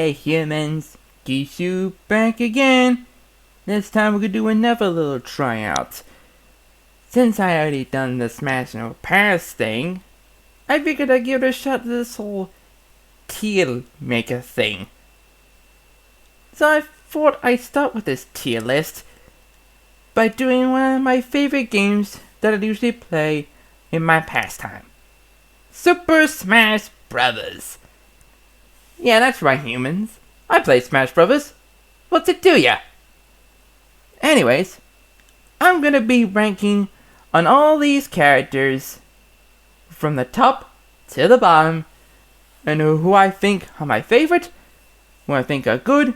Hey humans, Kisshu back again. This time we're gonna do another little tryout. Since I already done the Smash No Pass thing, I figured I'd give it a shot to this whole tier maker thing. So I thought I'd start with this tier list by doing one of my favorite games that I usually play in my pastime. Super Smash Brothers. Yeah, that's right, humans. I play Smash Brothers. What's it do ya? Anyways, I'm gonna be ranking on all these characters from the top to the bottom, and who I think are my favorite, who I think are good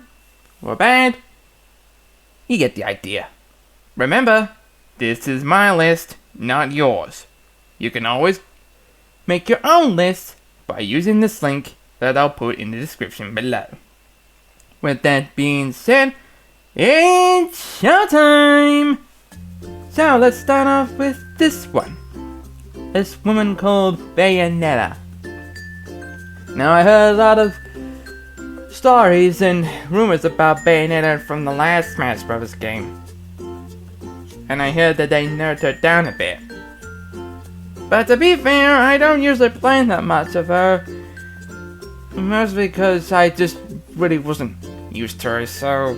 or bad. You get the idea. Remember, this is my list, not yours. You can always make your own list by using this link that I'll put in the description below. With that being said, it's showtime! So let's start off with this one. This woman called Bayonetta. Now I heard a lot of stories and rumors about Bayonetta from the last Smash Bros. Game. And I heard that they nerfed her down a bit. But to be fair, I don't usually play that much of her. Mostly because I just really wasn't used to her, so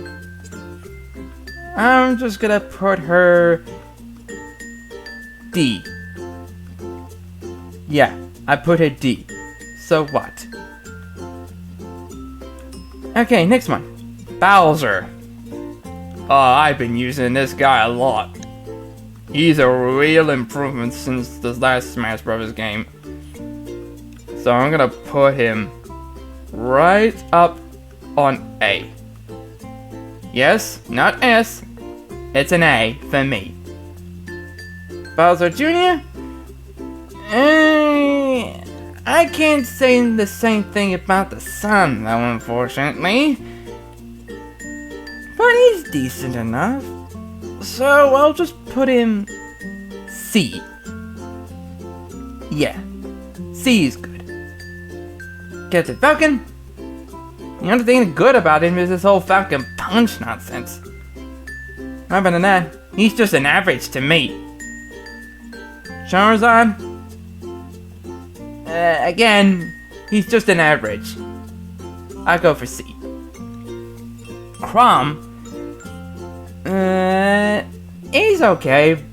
I'm just gonna put her D. Yeah, I put her D. So what? Okay, next one. Bowser. Oh, I've been using this guy a lot. He's a real improvement since the last Smash Bros. Game. So I'm gonna put him right up on A. Yes, not S. It's an A for me. Bowser Jr.? I can't say the same thing about the son, though, unfortunately. But he's decent enough. So I'll just put him C. Yeah, C is good. Captain Falcon? The only thing good about him is this whole Falcon Punch nonsense. Other than that, he's just an average to me. Charizard? Again, he's just an average. I'll go for C. Chrom? He's okay.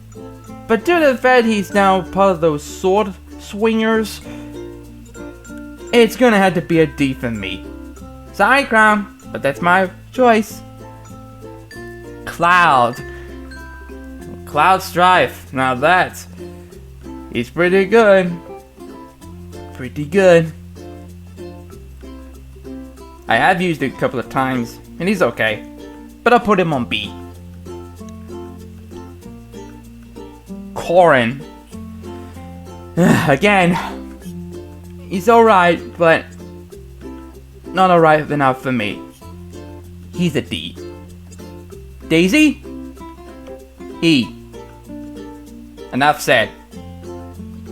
But due to the fact he's now part of those sword swingers, it's gonna have to be a D for me. Sorry, Chrom, but that's my choice. Cloud. Cloud Strife. Now that's... he's pretty good. Pretty good. I have used it a couple of times, and he's okay. But I'll put him on B. Corrin. Again, he's alright, but not alright enough for me. He's a D. Daisy? E. Enough said.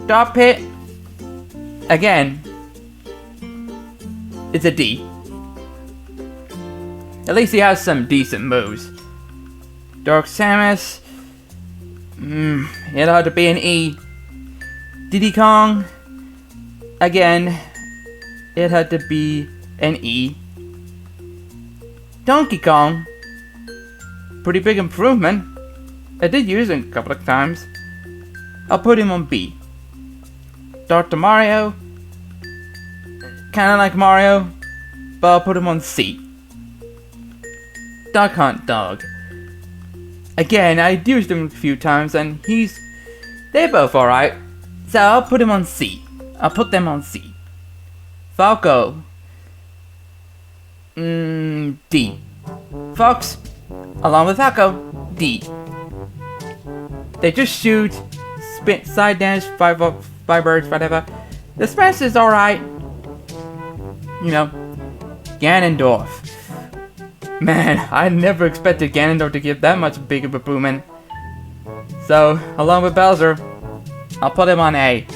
Dark Pit? Again, it's a D. At least he has some decent moves. Dark Samus? It ought to be an E. Diddy Kong? Again, it had to be an E. Donkey Kong? Pretty big improvement. I did use him a couple of times. I'll put him on B. Dr. Mario? Kinda like Mario, but I'll put him on C. Duck Hunt Dog. Again, I used him a few times and they're both alright. So I'll put him on C. I'll put them on C. Falco. D. Fox, along with Falco, D. They just shoot, spin, side dash, five birds, whatever. The smash is alright. You know, Ganondorf. Man, I never expected Ganondorf to give that much big of a improvement. So, along with Bowser, I'll put him on A.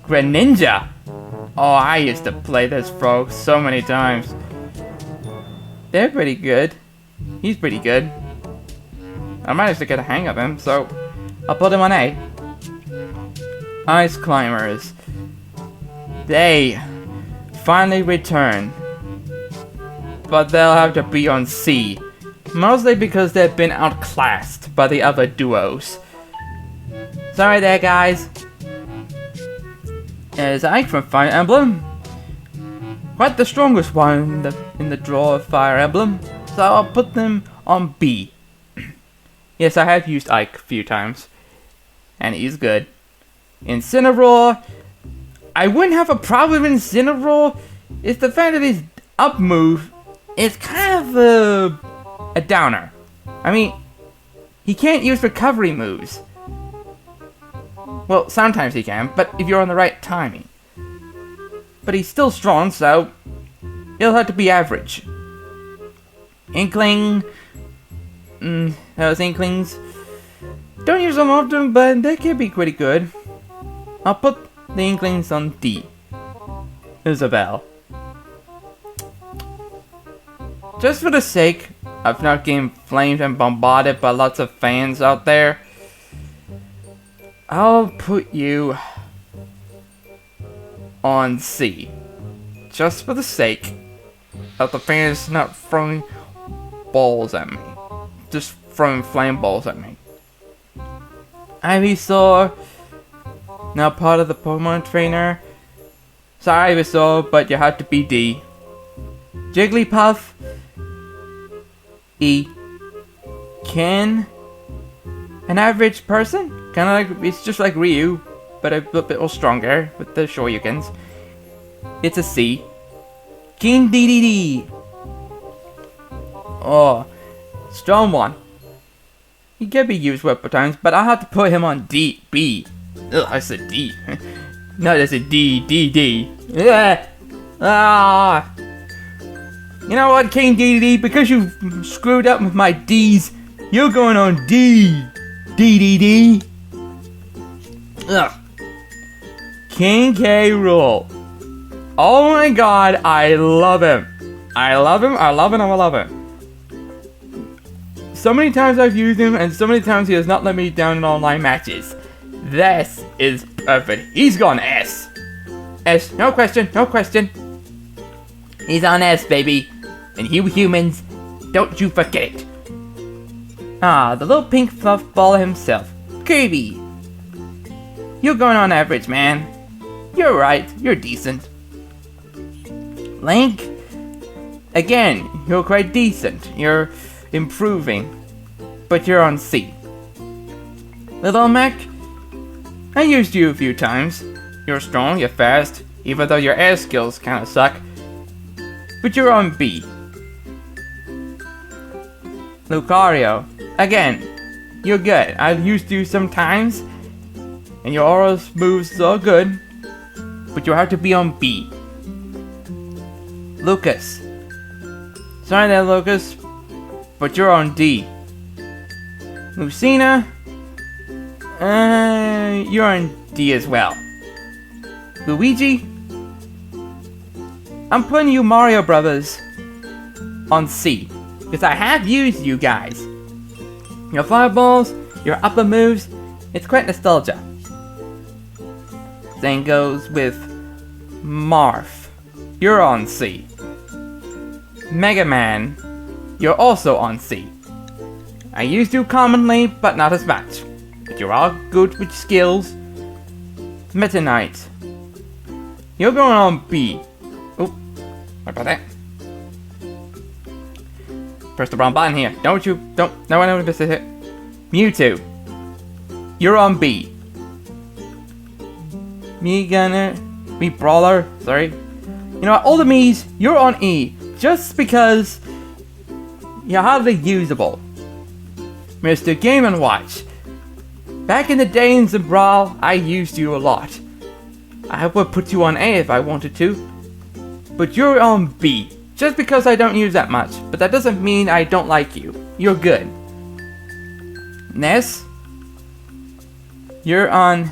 Greninja! Oh, I used to play this frog so many times. They're pretty good. He's pretty good. I managed to get a hang of him, so I'll put him on A. Ice Climbers. They finally return. But they'll have to be on C. Mostly because they've been outclassed by the other duos. Sorry there, guys. There's Ike from Fire Emblem. Quite the strongest one in the draw of Fire Emblem. So I'll put them on B. Yes, I have used Ike a few times. And he's good. Incineroar. I wouldn't have a problem with Incineroar. It's the fact that his up move is kind of a downer. I mean, he can't use recovery moves. Well, sometimes he can, but if you're on the right timing. But he's still strong, so he'll have to be average. Inkling. Those Inklings. Don't use them often, but they can be pretty good. I'll put the Inklings on D. Isabel. Just for the sake of not getting flamed and bombarded by lots of fans out there, I'll put you on C. Just for the sake of the fans not throwing balls at me. Just throwing flame balls at me. Ivysaur, now part of the Pokemon trainer. Sorry Ivysaur, but you have to be D. Jigglypuff, E. Ken, an average person? Kinda like, it's just like Ryu, but a bit more stronger with the Shoryukens. It's a C. King DDD. Oh, strong one. He can be used multiple times, but I have to put him on D, B. Ugh, I said D. No, that's a D, D, D. Ugh. Ah. You know what, King DDD? Because you screwed up with my D's, you're going on D. DDD. Ugh. King K. Rool. Oh my god, I love him. I love him, I love him, I love him. So many times I've used him, and so many times he has not let me down in online matches. This is perfect. He's gone S. S, no question, no question. He's on S, baby. And you humans, don't you forget it. Ah, the little pink fluff ball himself. Kirby. You're going on average, man. You're right, you're decent. Link? Again, you're quite decent. You're improving. But you're on C. Little Mac? I used you a few times. You're strong, you're fast, even though your air skills kinda suck. But you're on B. Lucario. Again, you're good. I've used you sometimes, and your aura moves are good, but you have to be on B. Lucas. Sorry there, Lucas, but you're on D. Lucina. You're on D as well. Luigi. I'm putting you Mario Brothers on C, because I have used you guys. Your fireballs, your upper moves, it's quite nostalgia. Same goes with Marth. You're on C. Mega Man, you're also on C. I used you commonly, but not as much. But you're all good with skills. Meta Knight, you're going on B. Oh, what about that? Press the wrong button here. No one ever misses it. Mewtwo, you're on B. Me Brawler, sorry. You know what, all the Miis, you're on E. Just because you're hardly usable. Mr. Game & Watch. Back in the days in Brawl, I used you a lot. I would put you on A if I wanted to. But you're on B. Just because I don't use that much. But that doesn't mean I don't like you. You're good. Ness, you're on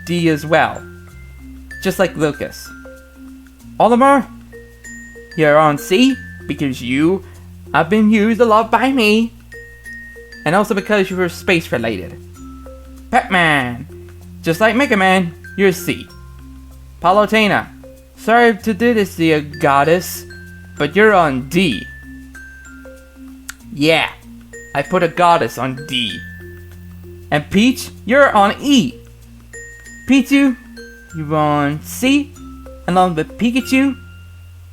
D as well. Just like Lucas. Olimar, you're on C. because you have been used a lot by me. And also because you were space related. Pac-Man. Just like Mega Man, you're C. Palutena. Sorry to do this to you, goddess, but you're on D. Yeah, I put a goddess on D. And Peach, you're on E. Pichu, you're on C. Along with Pikachu,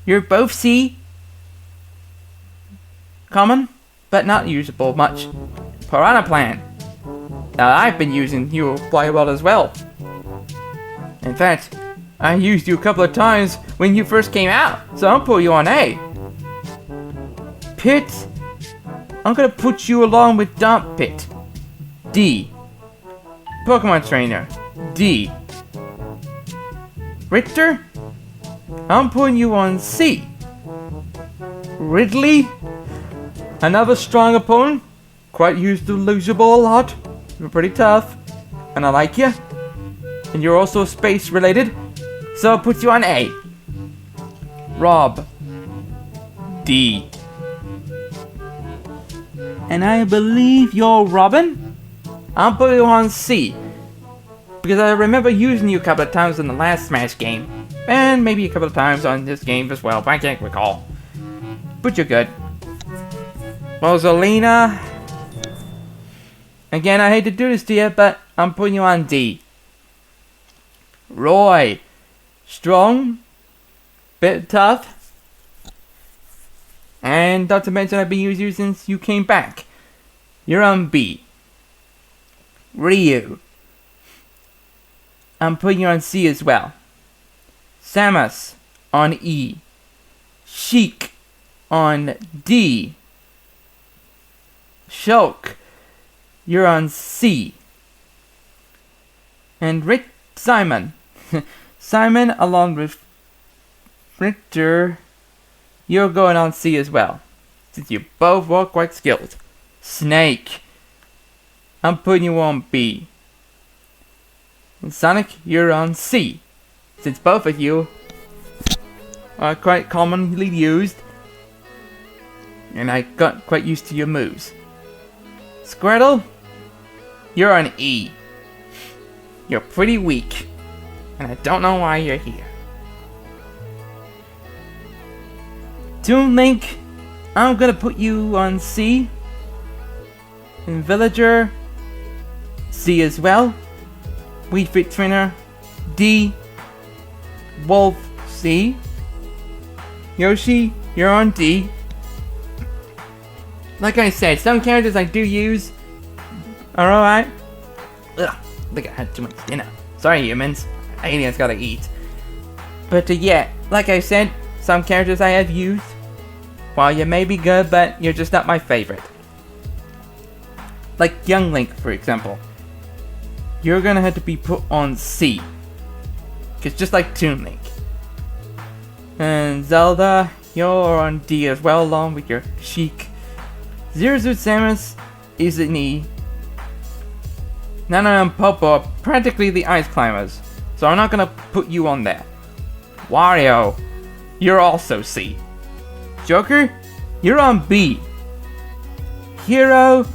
you're both C. Common, but not usable much. Piranha Plant. Now I've been using you quite well as well. In fact, I used you a couple of times when you first came out, so I'll put you on A. Pit, I'm gonna put you along with Dump Pit. D. Pokemon Trainer. D. Richter, I'm putting you on C. Ridley, another strong opponent. Quite used to losable a lot. You're pretty tough, and I like you. And you're also space related, so I'll put you on A. Rob. D. And I believe you're Robin? I'll put you on C. Because I remember using you a couple of times in the last Smash game. And maybe a couple of times on this game as well, but I can't recall. But you're good. Rosalina. Again, I hate to do this to you, but I'm putting you on D. Roy. Strong. Bit tough. And not to mention I've been using you since you came back. You're on B. Ryu. I'm putting you on C as well. Samus on E. Sheik on D. Shulk, you're on C. And Rick Simon. Simon along with Richter, you're going on C as well, since you both were quite skilled. Snake, I'm putting you on B. And Sonic, you're on C, since both of you are quite commonly used, and I got quite used to your moves. Squirtle, you're on E. You're pretty weak, and I don't know why you're here. Toon Link, I'm gonna put you on C. And Villager, C as well. Wii Fit Trainer, D. Wolf, C. Yoshi, you're on D. Like I said, some characters I do use are alright. Ugh, I think I had too much dinner. Sorry, humans. Aliens gotta eat. But yeah, like I said, some characters I have used. While you may be good, but you're just not my favorite. Like Young Link, for example. You're gonna have to be put on C. Cause just like Toon Link. And Zelda, you're on D as well, along with your Sheik. Zero Suit Samus is an E. Nana and Popo are practically the Ice Climbers, so I'm not gonna put you on there. Wario, you're also C. Joker, you're on B. Hero,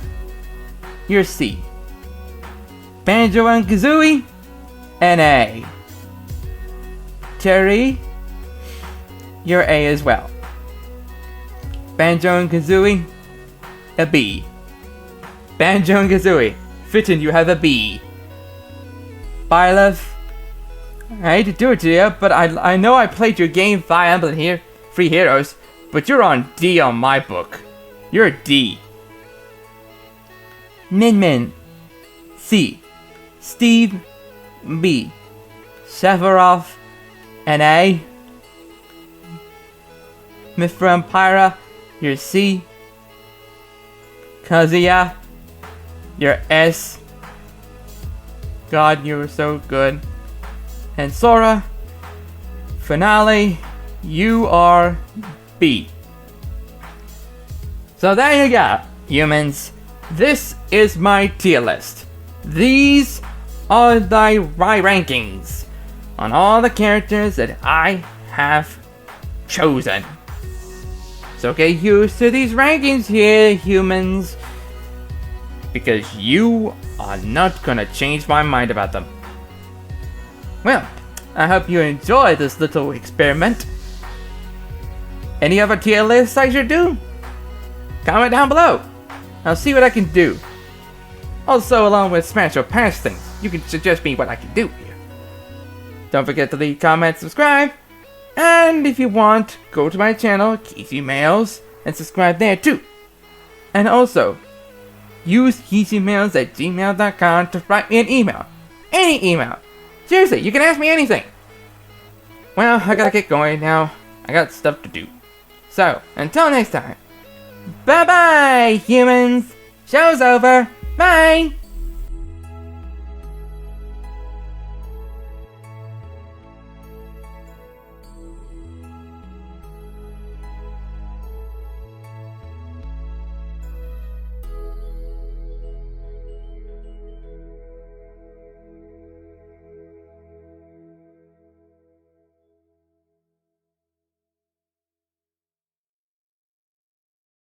you're C. Banjo and Kazooie, an A. Terry, you're A as well. Banjo and Kazooie, a B. Banjo and Kazooie, fitting you have a B. Byleth, I hate to do it to you, but I know I played your game Fire Emblem here, Free Heroes, but you're on D on my book. You're a D. Min Min, C. Steve, B. Sephiroth, an A. Mithra and Pyra, you're C. Kazuya, you're S. God, you were so good. And Sora, Finale, you are B. So there you go, humans. This is my tier list. These are my rankings on all the characters that I have chosen. So get used to these rankings here, humans. Because you are not gonna change my mind about them. Well, I hope you enjoyed this little experiment. Any other tier lists I should do? Comment down below. I'll see what I can do. Also, along with Smash or Pass things, you can suggest me what I can do here. Don't forget to leave comments, subscribe, and if you want, go to my channel, Kisshu Mails, and subscribe there too. And also, use kishumails@gmail.com to write me an email. Any email. Seriously, you can ask me anything. Well, I gotta get going now. I got stuff to do. So, until next time. Bye-bye, humans! Show's over! Bye!